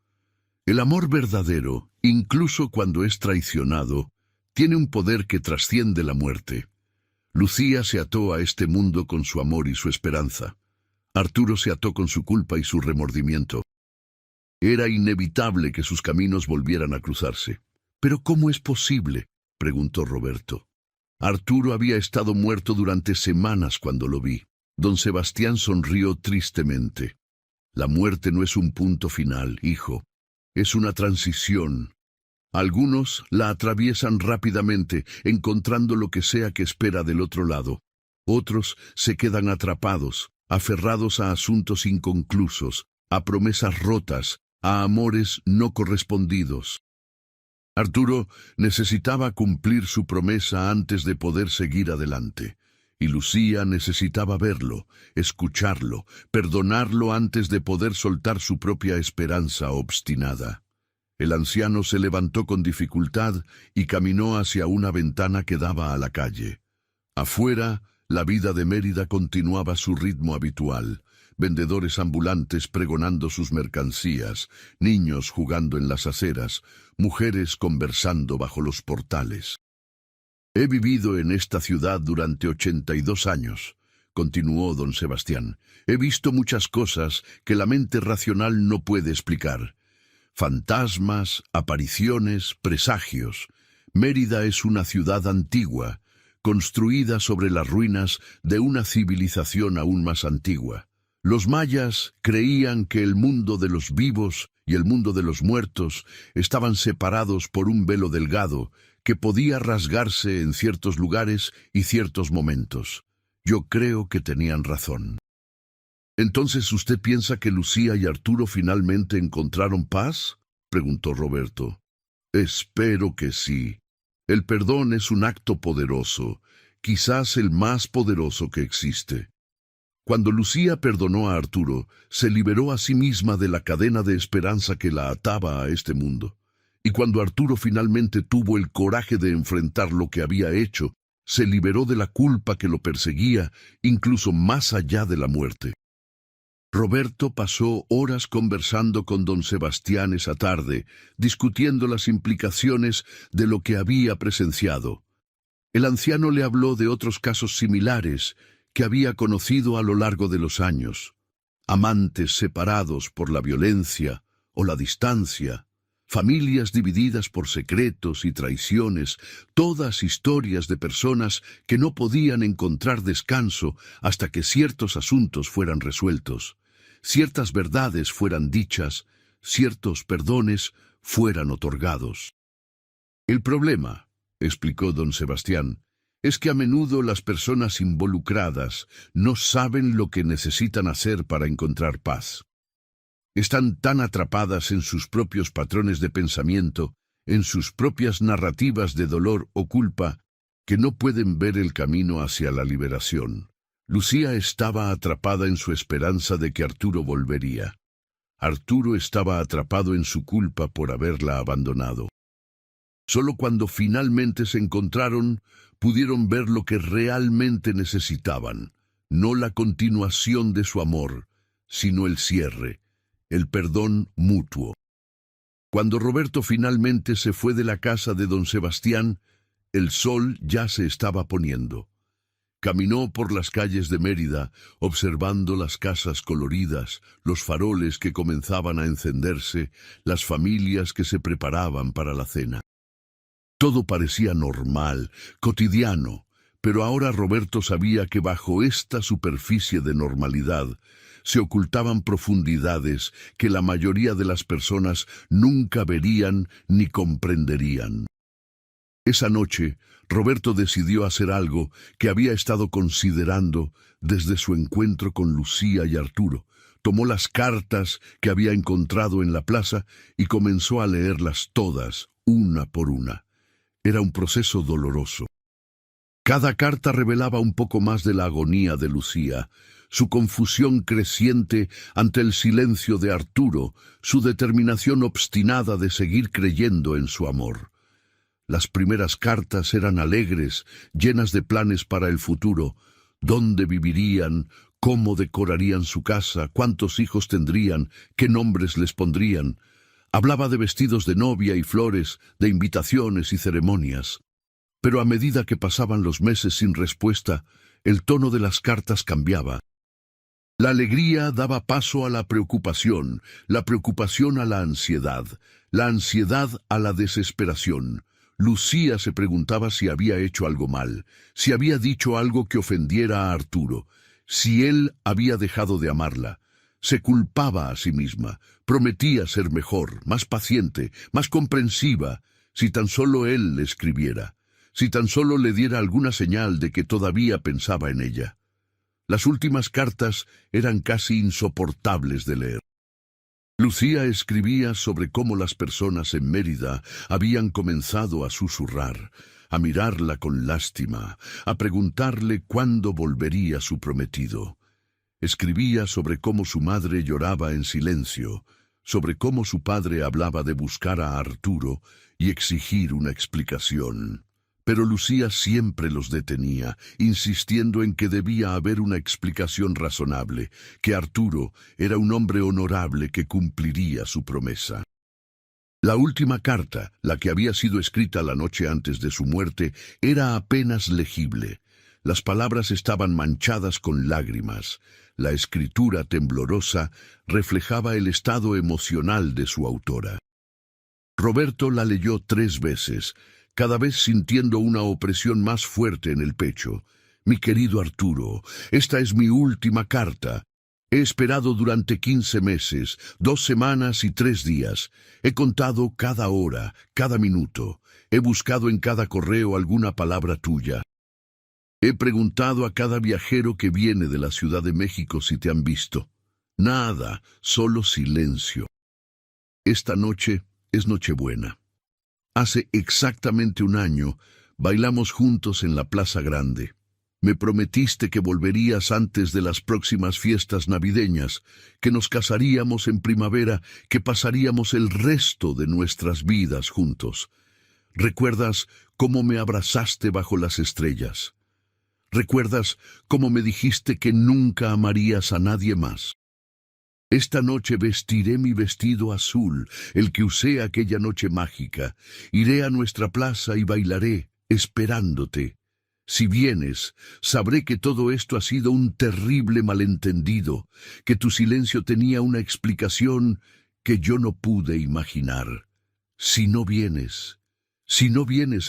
El amor verdadero, incluso cuando es traicionado, tiene un poder que trasciende la muerte. Lucía se ató a este mundo con su amor y su esperanza. Arturo se ató con su culpa y su remordimiento. Era inevitable que sus caminos volvieran a cruzarse. ¿Pero cómo es posible?, preguntó Roberto. Arturo había estado muerto durante semanas cuando lo vi. Don Sebastián sonrió tristemente. La muerte no es un punto final, hijo. Es una transición. Algunos la atraviesan rápidamente, encontrando lo que sea que espera del otro lado. Otros se quedan atrapados, aferrados a asuntos inconclusos, a promesas rotas, a amores no correspondidos. Arturo necesitaba cumplir su promesa antes de poder seguir adelante. Y Lucía necesitaba verlo, escucharlo, perdonarlo antes de poder soltar su propia esperanza obstinada. El anciano se levantó con dificultad y caminó hacia una ventana que daba a la calle. Afuera, la vida de Mérida continuaba su ritmo habitual. Vendedores ambulantes pregonando sus mercancías, niños jugando en las aceras, mujeres conversando bajo los portales. He vivido en esta ciudad durante 82 años, continuó don Sebastián. He visto muchas cosas que la mente racional no puede explicar. Fantasmas, apariciones, presagios. Mérida es una ciudad antigua, construida sobre las ruinas de una civilización aún más antigua. Los mayas creían que el mundo de los vivos y el mundo de los muertos estaban separados por un velo delgado que podía rasgarse en ciertos lugares y ciertos momentos. Yo creo que tenían razón. ¿Entonces usted piensa que Lucía y Arturo finalmente encontraron paz?, preguntó Roberto. Espero que sí. El perdón es un acto poderoso, quizás el más poderoso que existe. Cuando Lucía perdonó a Arturo, se liberó a sí misma de la cadena de esperanza que la ataba a este mundo. Y cuando Arturo finalmente tuvo el coraje de enfrentar lo que había hecho, se liberó de la culpa que lo perseguía, incluso más allá de la muerte. Roberto pasó horas conversando con don Sebastián esa tarde, discutiendo las implicaciones de lo que había presenciado. El anciano le habló de otros casos similares que había conocido a lo largo de los años. Amantes separados por la violencia o la distancia, familias divididas por secretos y traiciones, todas historias de personas que no podían encontrar descanso hasta que ciertos asuntos fueran resueltos, ciertas verdades fueran dichas, ciertos perdones fueran otorgados. El problema, explicó don Sebastián, es que a menudo las personas involucradas no saben lo que necesitan hacer para encontrar paz. Están tan atrapadas en sus propios patrones de pensamiento, en sus propias narrativas de dolor o culpa, que no pueden ver el camino hacia la liberación. Lucía estaba atrapada en su esperanza de que Arturo volvería. Arturo estaba atrapado en su culpa por haberla abandonado. Solo cuando finalmente se encontraron, pudieron ver lo que realmente necesitaban, no la continuación de su amor, sino el cierre, el perdón mutuo. Cuando Roberto finalmente se fue de la casa de don Sebastián, el sol ya se estaba poniendo. Caminó por las calles de Mérida, observando las casas coloridas, los faroles que comenzaban a encenderse, las familias que se preparaban para la cena. Todo parecía normal, cotidiano, pero ahora Roberto sabía que bajo esta superficie de normalidad se ocultaban profundidades que la mayoría de las personas nunca verían ni comprenderían. Esa noche, Roberto decidió hacer algo que había estado considerando desde su encuentro con Lucía y Arturo. Tomó las cartas que había encontrado en la plaza y comenzó a leerlas todas, una por una. Era un proceso doloroso. Cada carta revelaba un poco más de la agonía de Lucía, su confusión creciente ante el silencio de Arturo, su determinación obstinada de seguir creyendo en su amor. Las primeras cartas eran alegres, llenas de planes para el futuro: dónde vivirían, cómo decorarían su casa, cuántos hijos tendrían, qué nombres les pondrían. Hablaba de vestidos de novia y flores, de invitaciones y ceremonias. Pero a medida que pasaban los meses sin respuesta, el tono de las cartas cambiaba. La alegría daba paso a la preocupación a la ansiedad a la desesperación. Lucía se preguntaba si había hecho algo mal, si había dicho algo que ofendiera a Arturo, si él había dejado de amarla. Se culpaba a sí misma, prometía ser mejor, más paciente, más comprensiva, si tan solo él le escribiera, si tan solo le diera alguna señal de que todavía pensaba en ella. Las últimas cartas eran casi insoportables de leer. Lucía escribía sobre cómo las personas en Mérida habían comenzado a susurrar, a mirarla con lástima, a preguntarle cuándo volvería su prometido. Escribía sobre cómo su madre lloraba en silencio, sobre cómo su padre hablaba de buscar a Arturo y exigir una explicación. Pero Lucía siempre los detenía, insistiendo en que debía haber una explicación razonable, que Arturo era un hombre honorable que cumpliría su promesa. La última carta, la que había sido escrita la noche antes de su muerte, era apenas legible. Las palabras estaban manchadas con lágrimas. La escritura temblorosa reflejaba el estado emocional de su autora. Roberto la leyó 3 veces, cada vez sintiendo una opresión más fuerte en el pecho. Mi querido Arturo, esta es mi última carta. He esperado durante 15 meses, 2 semanas y 3 días. He contado cada hora, cada minuto. He buscado en cada correo alguna palabra tuya. He preguntado a cada viajero que viene de la Ciudad de México si te han visto. Nada, solo silencio. Esta noche es Nochebuena. Hace exactamente 1 año, bailamos juntos en la Plaza Grande. Me prometiste que volverías antes de las próximas fiestas navideñas, que nos casaríamos en primavera, que pasaríamos el resto de nuestras vidas juntos. ¿Recuerdas cómo me abrazaste bajo las estrellas? ¿Recuerdas cómo me dijiste que nunca amarías a nadie más? Esta noche vestiré mi vestido azul, el que usé aquella noche mágica. Iré a nuestra plaza y bailaré, esperándote. Si vienes, sabré que todo esto ha sido un terrible malentendido, que tu silencio tenía una explicación que yo no pude imaginar. Si no vienes,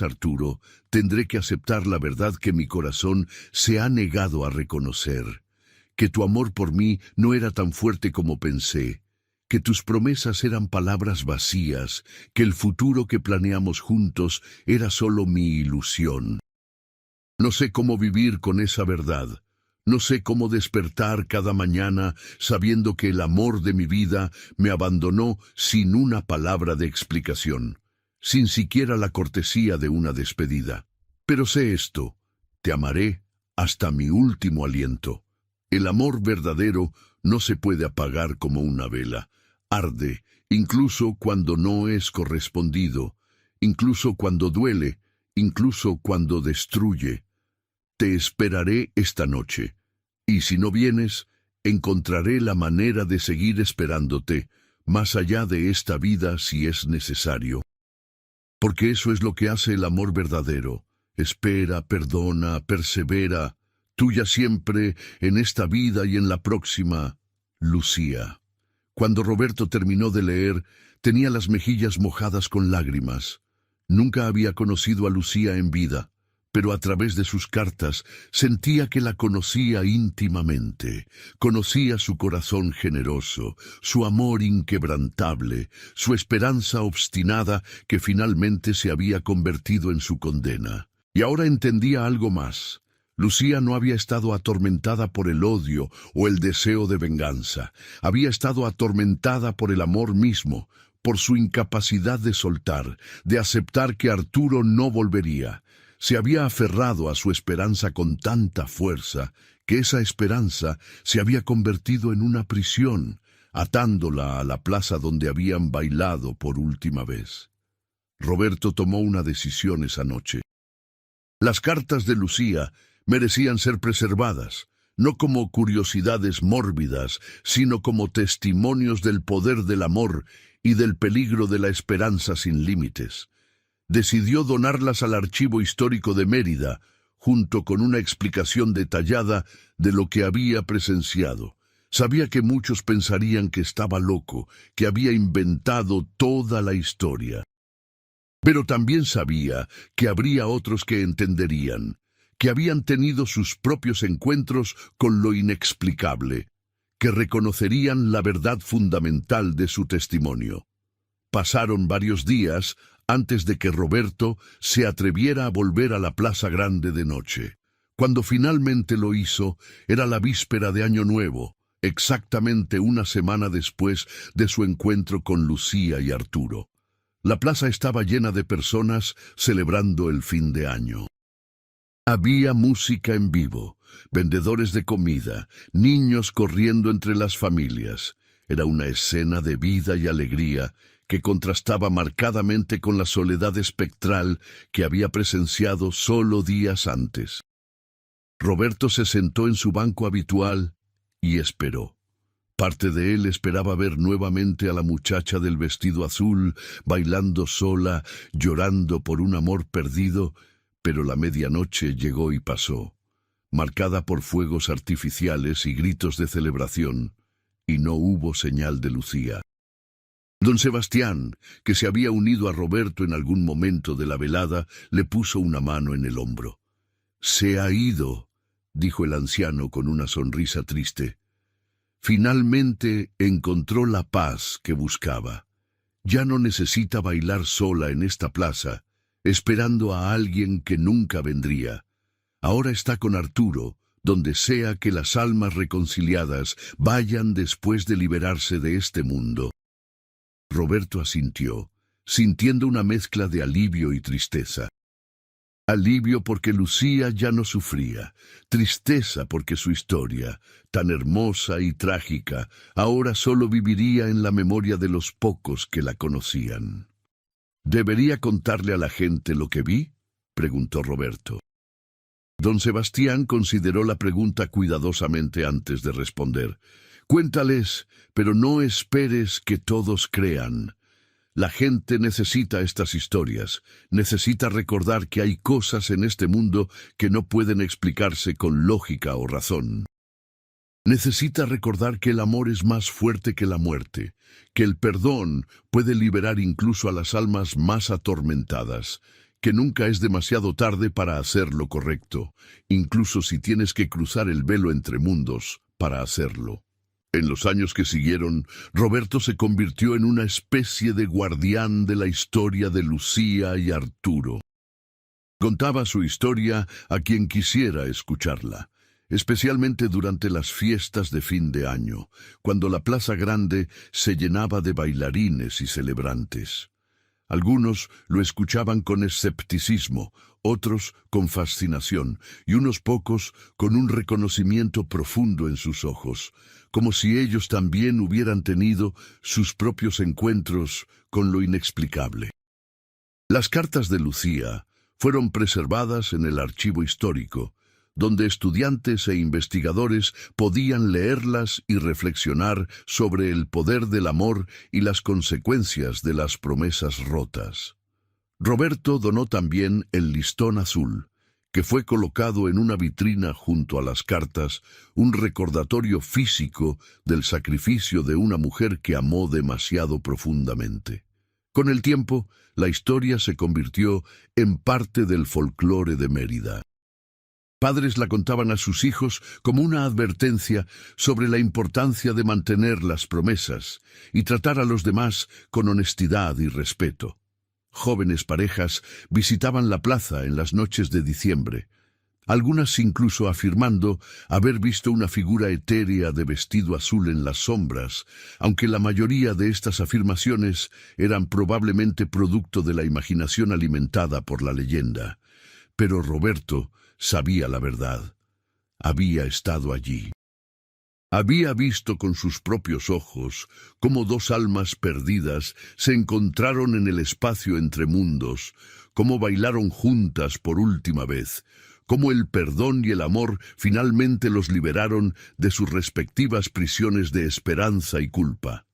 Arturo, tendré que aceptar la verdad que mi corazón se ha negado a reconocer. Que tu amor por mí no era tan fuerte como pensé, que tus promesas eran palabras vacías, que el futuro que planeamos juntos era solo mi ilusión. No sé cómo vivir con esa verdad. No sé cómo despertar cada mañana sabiendo que el amor de mi vida me abandonó sin una palabra de explicación, sin siquiera la cortesía de una despedida. Pero sé esto: te amaré hasta mi último aliento. El amor verdadero no se puede apagar como una vela. Arde, incluso cuando no es correspondido, incluso cuando duele, incluso cuando destruye. Te esperaré esta noche, y si no vienes, encontraré la manera de seguir esperándote, más allá de esta vida si es necesario. Porque eso es lo que hace el amor verdadero. Espera, perdona, persevera. Tuya siempre, en esta vida y en la próxima, Lucía. Cuando Roberto terminó de leer, tenía las mejillas mojadas con lágrimas. Nunca había conocido a Lucía en vida, pero a través de sus cartas sentía que la conocía íntimamente. Conocía su corazón generoso, su amor inquebrantable, su esperanza obstinada que finalmente se había convertido en su condena. Y ahora entendía algo más. Lucía no había estado atormentada por el odio o el deseo de venganza. Había estado atormentada por el amor mismo, por su incapacidad de soltar, de aceptar que Arturo no volvería. Se había aferrado a su esperanza con tanta fuerza que esa esperanza se había convertido en una prisión, atándola a la plaza donde habían bailado por última vez. Roberto tomó una decisión esa noche. Las cartas de Lucía merecían ser preservadas, no como curiosidades mórbidas, sino como testimonios del poder del amor y del peligro de la esperanza sin límites. Decidió donarlas al Archivo Histórico de Mérida, junto con una explicación detallada de lo que había presenciado. Sabía que muchos pensarían que estaba loco, que había inventado toda la historia. Pero también sabía que habría otros que entenderían, que habían tenido sus propios encuentros con lo inexplicable, que reconocerían la verdad fundamental de su testimonio. Pasaron varios días antes de que Roberto se atreviera a volver a la Plaza Grande de noche. Cuando finalmente lo hizo, era la víspera de Año Nuevo, exactamente una semana después de su encuentro con Lucía y Arturo. La plaza estaba llena de personas celebrando el fin de año. Había música en vivo, vendedores de comida, niños corriendo entre las familias. Era una escena de vida y alegría que contrastaba marcadamente con la soledad espectral que había presenciado solo días antes. Roberto se sentó en su banco habitual y esperó. Parte de él esperaba ver nuevamente a la muchacha del vestido azul, bailando sola, llorando por un amor perdido, pero la medianoche llegó y pasó, marcada por fuegos artificiales y gritos de celebración, y no hubo señal de Lucía. Don Sebastián, que se había unido a Roberto en algún momento de la velada, le puso una mano en el hombro. «Se ha ido», dijo el anciano con una sonrisa triste. Finalmente encontró la paz que buscaba. Ya no necesita bailar sola en esta plaza, esperando a alguien que nunca vendría. Ahora está con Arturo, donde sea que las almas reconciliadas vayan después de liberarse de este mundo. Roberto asintió, sintiendo una mezcla de alivio y tristeza. Alivio porque Lucía ya no sufría, tristeza porque su historia, tan hermosa y trágica, ahora solo viviría en la memoria de los pocos que la conocían. «¿Debería contarle a la gente lo que vi?», preguntó Roberto. Don Sebastián consideró la pregunta cuidadosamente antes de responder. «Cuéntales, pero no esperes que todos crean. La gente necesita estas historias, necesita recordar que hay cosas en este mundo que no pueden explicarse con lógica o razón. Necesita recordar que el amor es más fuerte que la muerte, que el perdón puede liberar incluso a las almas más atormentadas, que nunca es demasiado tarde para hacer lo correcto, incluso si tienes que cruzar el velo entre mundos para hacerlo». En los años que siguieron, Roberto se convirtió en una especie de guardián de la historia de Lucía y Arturo. Contaba su historia a quien quisiera escucharla, especialmente durante las fiestas de fin de año, cuando la Plaza Grande se llenaba de bailarines y celebrantes. Algunos lo escuchaban con escepticismo, otros con fascinación, y unos pocos con un reconocimiento profundo en sus ojos, como si ellos también hubieran tenido sus propios encuentros con lo inexplicable. Las cartas de Lucía fueron preservadas en el archivo histórico, donde estudiantes e investigadores podían leerlas y reflexionar sobre el poder del amor y las consecuencias de las promesas rotas. Roberto donó también el listón azul, que fue colocado en una vitrina junto a las cartas, un recordatorio físico del sacrificio de una mujer que amó demasiado profundamente. Con el tiempo, la historia se convirtió en parte del folclore de Mérida. Padres la contaban a sus hijos como una advertencia sobre la importancia de mantener las promesas y tratar a los demás con honestidad y respeto. Jóvenes parejas visitaban la plaza en las noches de diciembre, algunas incluso afirmando haber visto una figura etérea de vestido azul en las sombras, aunque la mayoría de estas afirmaciones eran probablemente producto de la imaginación alimentada por la leyenda. Pero Roberto sabía la verdad. Había estado allí. Había visto con sus propios ojos cómo dos almas perdidas se encontraron en el espacio entre mundos, cómo bailaron juntas por última vez, cómo el perdón y el amor finalmente los liberaron de sus respectivas prisiones de esperanza y culpa.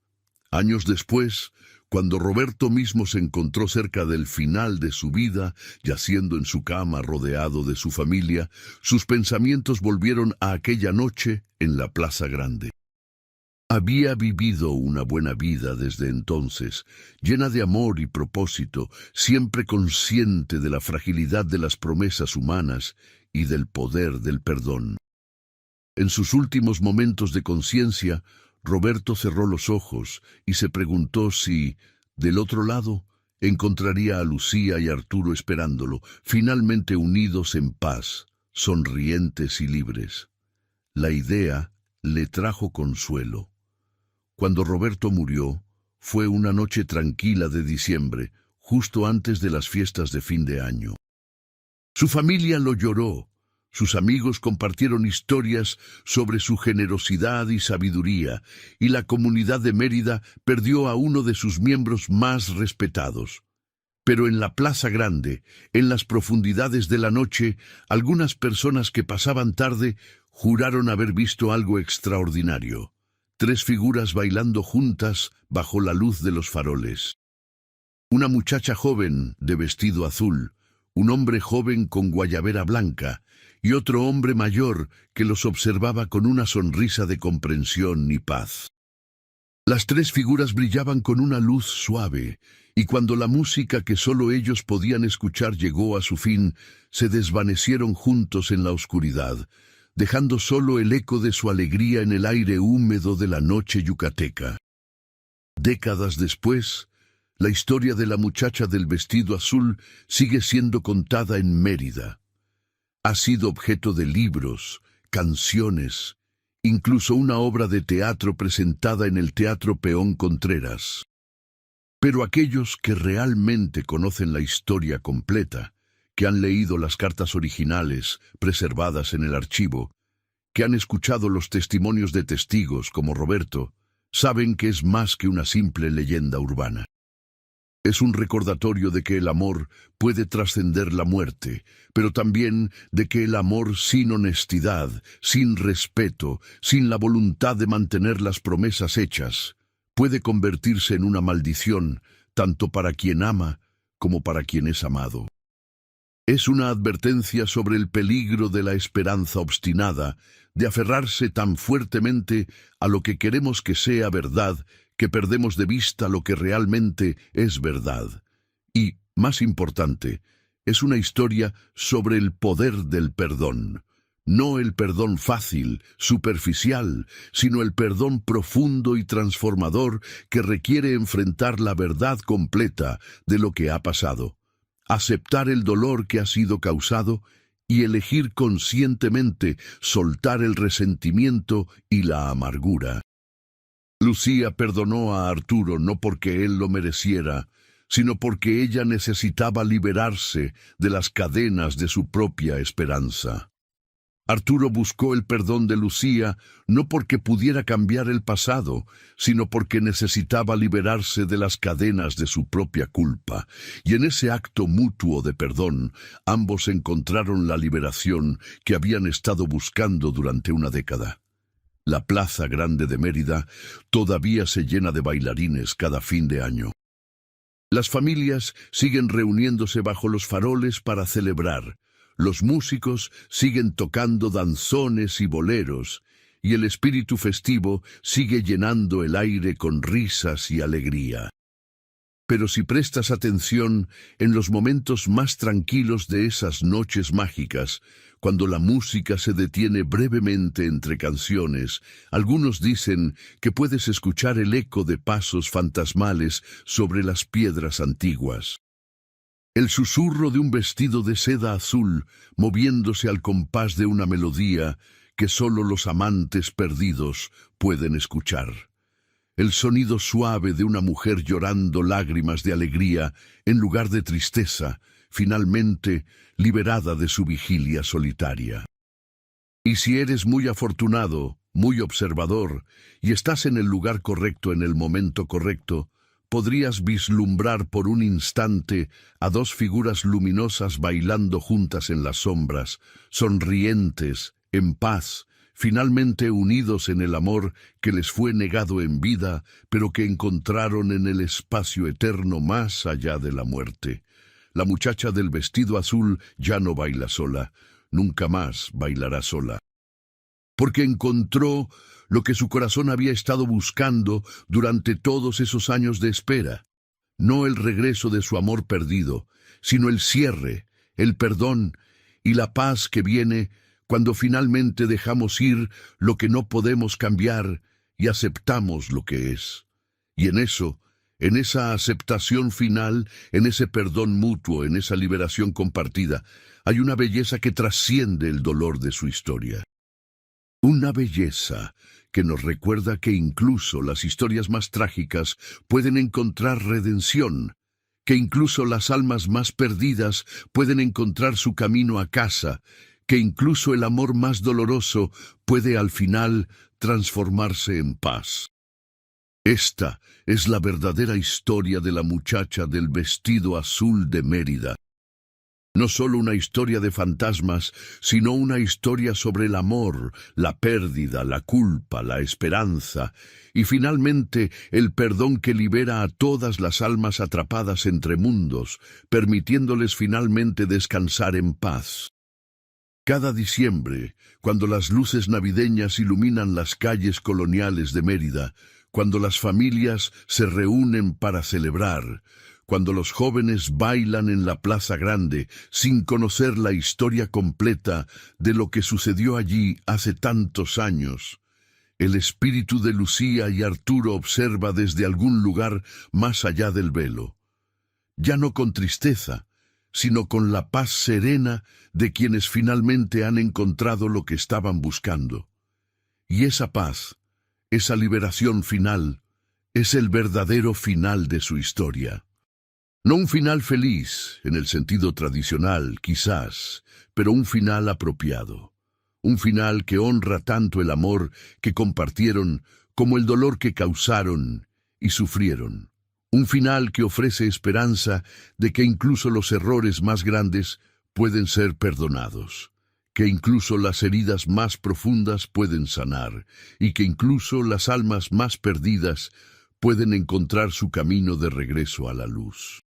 Años después, cuando Roberto mismo se encontró cerca del final de su vida, yaciendo en su cama rodeado de su familia, sus pensamientos volvieron a aquella noche en la Plaza Grande. Había vivido una buena vida desde entonces, llena de amor y propósito, siempre consciente de la fragilidad de las promesas humanas y del poder del perdón. En sus últimos momentos de conciencia, Roberto cerró los ojos y se preguntó si, del otro lado, encontraría a Lucía y Arturo esperándolo, finalmente unidos en paz, sonrientes y libres. La idea le trajo consuelo. Cuando Roberto murió, fue una noche tranquila de diciembre, justo antes de las fiestas de fin de año. Su familia lo lloró. Sus amigos compartieron historias sobre su generosidad y sabiduría, y la comunidad de Mérida perdió a uno de sus miembros más respetados. Pero en la Plaza Grande, en las profundidades de la noche, algunas personas que pasaban tarde juraron haber visto algo extraordinario. 3 figuras bailando juntas bajo la luz de los faroles. Una muchacha joven de vestido azul, un hombre joven con guayabera blanca, y otro hombre mayor que los observaba con una sonrisa de comprensión y paz. Las 3 figuras brillaban con una luz suave, y cuando la música que solo ellos podían escuchar llegó a su fin, se desvanecieron juntos en la oscuridad, dejando solo el eco de su alegría en el aire húmedo de la noche yucateca. Décadas después, la historia de la muchacha del vestido azul sigue siendo contada en Mérida. Ha sido objeto de libros, canciones, incluso una obra de teatro presentada en el Teatro Peón Contreras. Pero aquellos que realmente conocen la historia completa, que han leído las cartas originales preservadas en el archivo, que han escuchado los testimonios de testigos como Roberto, saben que es más que una simple leyenda urbana. Es un recordatorio de que el amor puede trascender la muerte, pero también de que el amor sin honestidad, sin respeto, sin la voluntad de mantener las promesas hechas, puede convertirse en una maldición, tanto para quien ama como para quien es amado. Es una advertencia sobre el peligro de la esperanza obstinada, de aferrarse tan fuertemente a lo que queremos que sea verdad, que perdemos de vista lo que realmente es verdad. Y, más importante, es una historia sobre el poder del perdón. No el perdón fácil, superficial, sino el perdón profundo y transformador que requiere enfrentar la verdad completa de lo que ha pasado, aceptar el dolor que ha sido causado y elegir conscientemente soltar el resentimiento y la amargura. Lucía perdonó a Arturo no porque él lo mereciera, sino porque ella necesitaba liberarse de las cadenas de su propia esperanza. Arturo buscó el perdón de Lucía no porque pudiera cambiar el pasado, sino porque necesitaba liberarse de las cadenas de su propia culpa, y en ese acto mutuo de perdón, ambos encontraron la liberación que habían estado buscando durante una década. La Plaza Grande de Mérida todavía se llena de bailarines cada fin de año. Las familias siguen reuniéndose bajo los faroles para celebrar. Los músicos siguen tocando danzones y boleros, y el espíritu festivo sigue llenando el aire con risas y alegría. Pero si prestas atención en los momentos más tranquilos de esas noches mágicas, cuando la música se detiene brevemente entre canciones, algunos dicen que puedes escuchar el eco de pasos fantasmales sobre las piedras antiguas. El susurro de un vestido de seda azul moviéndose al compás de una melodía que solo los amantes perdidos pueden escuchar. El sonido suave de una mujer llorando lágrimas de alegría en lugar de tristeza, finalmente liberada de su vigilia solitaria. Y si eres muy afortunado, muy observador, y estás en el lugar correcto en el momento correcto, podrías vislumbrar por un instante a dos figuras luminosas bailando juntas en las sombras, sonrientes, en paz, finalmente unidos en el amor que les fue negado en vida, pero que encontraron en el espacio eterno más allá de la muerte. La muchacha del vestido azul ya no baila sola, nunca más bailará sola, porque encontró lo que su corazón había estado buscando durante todos esos años de espera. No el regreso de su amor perdido, sino el cierre, el perdón y la paz que viene cuando finalmente dejamos ir lo que no podemos cambiar y aceptamos lo que es. Y en eso, en esa aceptación final, en ese perdón mutuo, en esa liberación compartida, hay una belleza que trasciende el dolor de su historia. Una belleza que nos recuerda que incluso las historias más trágicas pueden encontrar redención, que incluso las almas más perdidas pueden encontrar su camino a casa, que incluso el amor más doloroso puede al final transformarse en paz. Esta es la verdadera historia de la muchacha del vestido azul de Mérida. No solo una historia de fantasmas, sino una historia sobre el amor, la pérdida, la culpa, la esperanza y finalmente el perdón que libera a todas las almas atrapadas entre mundos, permitiéndoles finalmente descansar en paz. Cada diciembre, cuando las luces navideñas iluminan las calles coloniales de Mérida, cuando las familias se reúnen para celebrar, cuando los jóvenes bailan en la Plaza Grande sin conocer la historia completa de lo que sucedió allí hace tantos años, el espíritu de Lucía y Arturo observa desde algún lugar más allá del velo, ya no con tristeza, sino con la paz serena de quienes finalmente han encontrado lo que estaban buscando. Y esa paz, esa liberación final, es el verdadero final de su historia. No un final feliz, en el sentido tradicional, quizás, pero un final apropiado. Un final que honra tanto el amor que compartieron como el dolor que causaron y sufrieron. Un final que ofrece esperanza de que incluso los errores más grandes pueden ser perdonados, que incluso las heridas más profundas pueden sanar y que incluso las almas más perdidas pueden encontrar su camino de regreso a la luz.